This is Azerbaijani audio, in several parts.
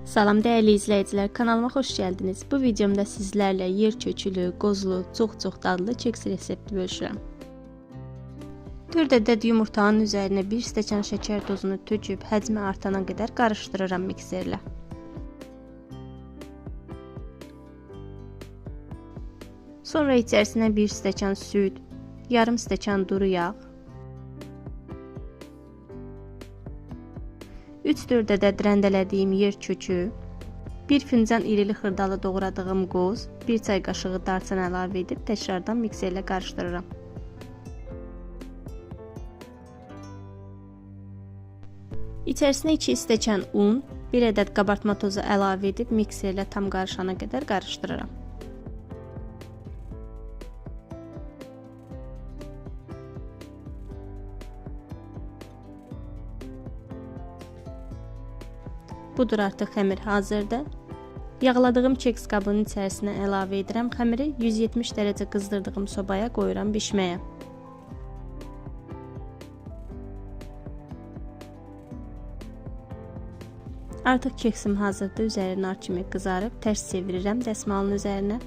Salam dəyərli izləyicilər, kanalıma xoş gəldiniz. Bu videomda sizlərlə yer kökülü, qozlu, çox dadlı keks resepti bölüşürəm. 4 ədəd yumurtanın üzərinə 1 stəkan şəkər dozunu töküb həcmi artana qədər qarışdırıram mikserlə. Sonra içərisinə 1 stəkan süd, yarım stəkan duru yağ, 3-4 ədəd rəndələdiyim yer kökü, 1 fincan irili xırdalı doğradığım qoz, 1 çay qaşığı darçın əlavə edib təkrardan mikserlə qarışdırıram. İçərisinə 2 stəkan un, 1 ədəd qabartma tozu əlavə edib mikserlə tam qarışana qədər qarışdırıram. Budur, artıq xəmir hazırdır. Yağladığım keks qabının içərisinə əlavə edirəm xəmiri, 170 dərəcə qızdırdığım sobaya qoyuram bişməyə. Artıq keksim hazırdır, üzəri nar kimi qızarıb, tərs çevirirəm dəsmalın üzərinə.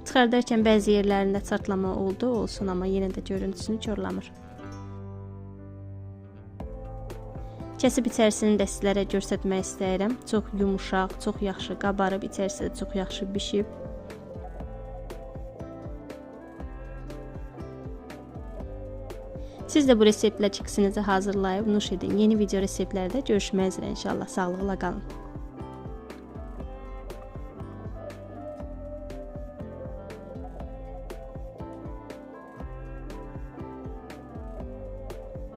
Çıxardarkən bəzi yerlərində çatlama olsun, amma yenə də görüntüsünü korlamır. Kəsib içərisini də sizlərə göstərmək istəyirəm. Çox yumuşaq, çox yaxşı qabarıb, içərisi də çox yaxşı bişib. Siz də bu reseptlə keksinizi hazırlayıb nuş edin. Yeni video reseptlərdə görüşmək üzrə inşallah. Sağlıqla qalın.